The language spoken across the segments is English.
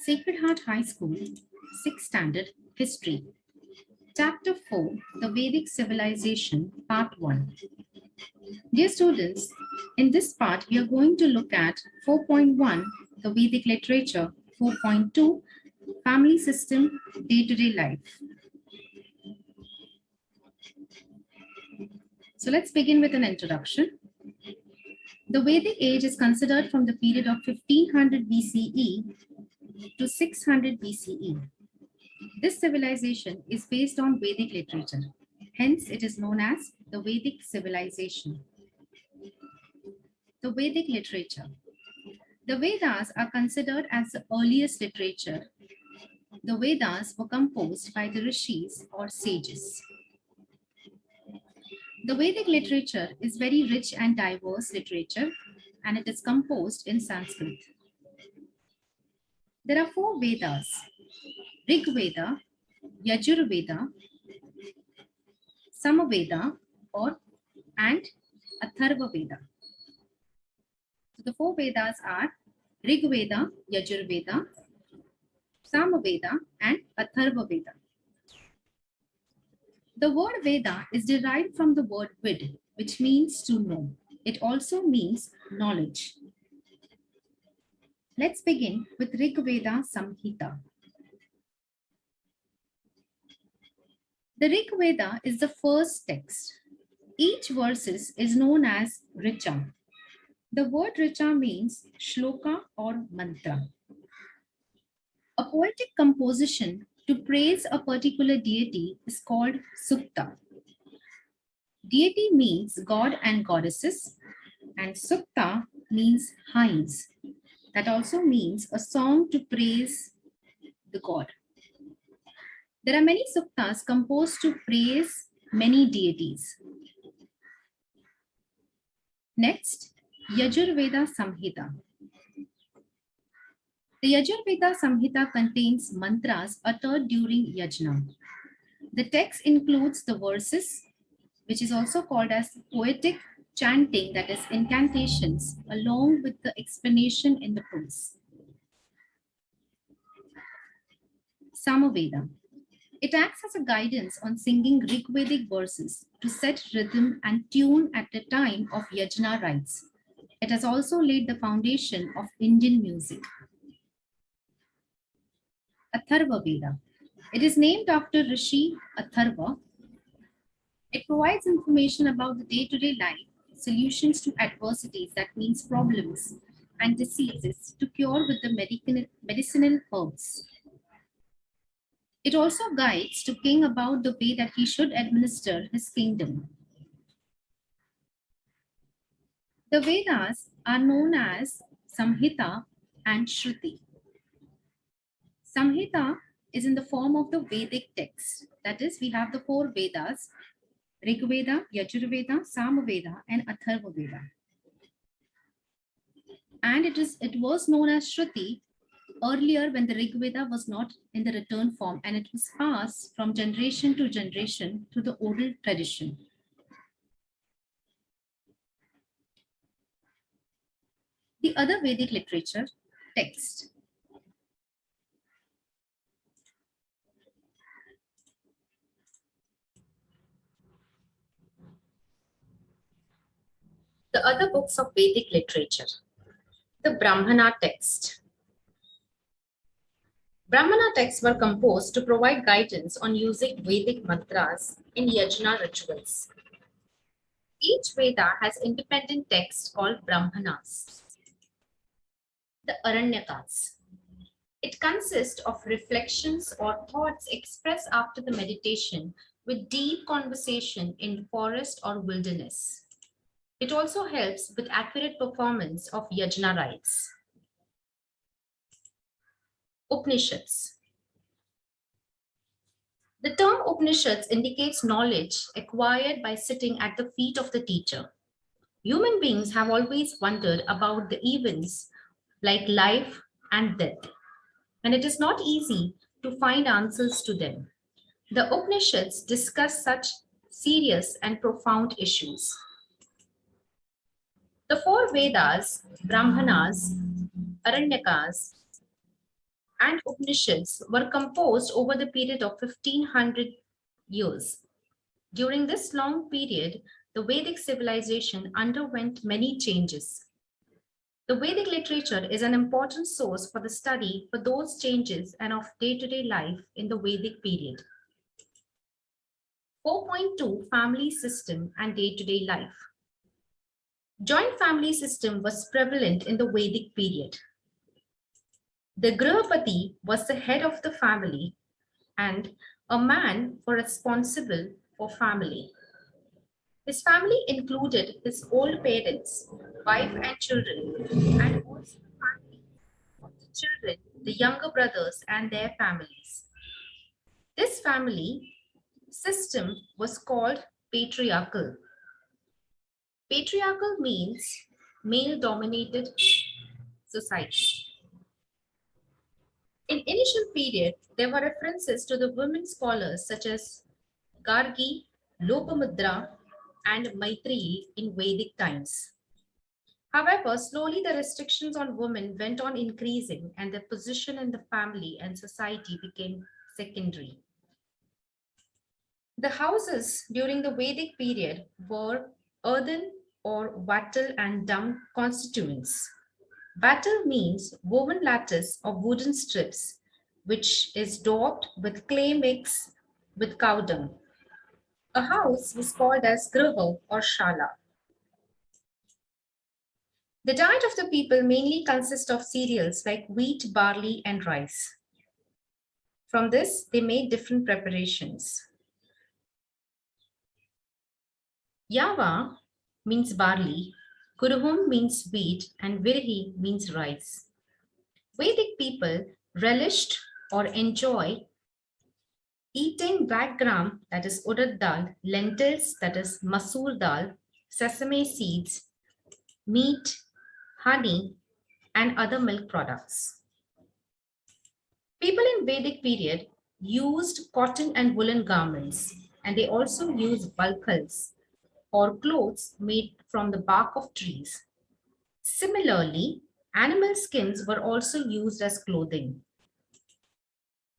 Sacred Heart High School, 6th Standard History. Chapter 4, The Vedic Civilization, Part 1. Dear students, in this part, we are going to look at 4.1, the Vedic literature, 4.2, family system, day-to-day life. So let's begin with an introduction. The Vedic age is considered from the period of 1500 BCE to 600 BCE. This civilization is based on Vedic literature. Hence, it is known as the Vedic civilization. The Vedic literature. The Vedas are considered as the earliest literature. The Vedas were composed by the rishis or sages. The Vedic literature is very rich and diverse literature, and it is composed in Sanskrit. There are 4 Vedas: Rig Veda, Yajur Veda, Samaveda, and Atharva Veda. So the 4 Vedas are Rig Veda, Yajur Veda, Samaveda, and Atharva Veda. The word Veda is derived from the word Vid, which means to know. It also means knowledge. Let's begin with Rig Veda Samhita. The Rig Veda is the first text. Each verse is known as Richa. The word Richa means shloka or mantra. A poetic composition to praise a particular deity is called Sukta. Deity means god and goddesses, and Sukta means hymns. That also means a song to praise the god. There are many suktas composed to praise many deities. Next, Yajurveda Samhita. The Yajurveda Samhita contains mantras uttered during yajna. The text includes the verses, which is also called as poetic chanting, that is incantations, along with the explanation in the prose. Samaveda. It acts as a guidance on singing Rigvedic verses to set rhythm and tune at the time of yajna rites. It has also laid the foundation of Indian music. Atharva Veda. It is named after Rishi Atharva. It provides information about the day-to-day life, solutions to adversities, that means problems, and diseases to cure with the medicinal herbs. It also guides to king about the way that he should administer his kingdom. The Vedas are known as Samhita and Shruti. Samhita is in the form of the Vedic text. That is, we have the 4 Vedas: Rig Veda, Yajurveda, Samaveda, and Atharva Veda. And it was known as Shruti earlier when the Rig Veda was not in the written form, and it was passed from generation to generation through the oral tradition. The other Vedic literature text. The other books of Vedic literature. The Brahmana text. Brahmana texts were composed to provide guidance on using Vedic mantras in yajna rituals. Each Veda has independent text called Brahmanas. The Aranyakas. It consists of reflections or thoughts expressed after the meditation with deep conversation in forest or wilderness. It also helps with accurate performance of yajna rites. Upanishads. The term Upanishads indicates knowledge acquired by sitting at the feet of the teacher. Human beings have always wondered about the events like life and death, and it is not easy to find answers to them. The Upanishads discuss such serious and profound issues. The 4 Vedas, Brahmanas, Aranyakas, and Upanishads were composed over the period of 1500 years. During this long period, the Vedic civilization underwent many changes. The Vedic literature is an important source for the study for those changes and of day-to-day life in the Vedic period. 4.2 Family System and Day-to-Day Life. Joint family system was prevalent in the Vedic period. The Grihapati was the head of the family and a man responsible for family. His family included his old parents, wife and children, and also the family of the children, the younger brothers and their families. This family system was called patriarchal. Patriarchal means male-dominated society. In initial period, there were references to the women scholars such as Gargi, Lopamudra, and Maitreyi in Vedic times. However, slowly the restrictions on women went on increasing and their position in the family and society became secondary. The houses during the Vedic period were earthen or wattle and dung constituents. Wattle means woven lattice of wooden strips, which is daubed with clay mix with cow dung. A house was called as griha or shala. The diet of the people mainly consists of cereals like wheat, barley, and rice. From this, they made different preparations. Yava means barley, Kuruhum means wheat, and Virhi means rice. Vedic people relished or enjoy eating black gram, that is urad dal, lentils, that is masoor dal, sesame seeds, meat, honey, and other milk products. People in Vedic period used cotton and woolen garments, and they also used balkhals or clothes made from the bark of trees. Similarly, animal skins were also used as clothing.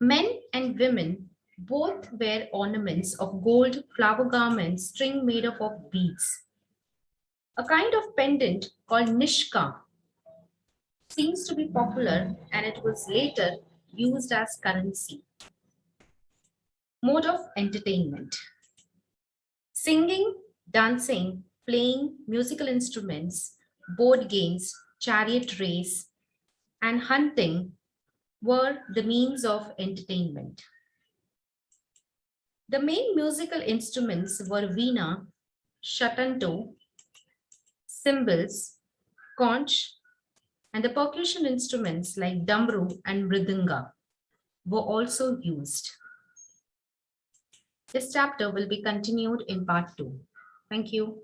Men and women both wear ornaments of gold flower garments, string made up of beads. A kind of pendant called nishka seems to be popular and it was later used as currency. Mode of entertainment. Singing, dancing, playing musical instruments, board games, chariot race, and hunting were the means of entertainment. The main musical instruments were veena, shatanto, cymbals, conch, and the percussion instruments like damru and mridanga were also used. This chapter will be continued in part 2. Thank you.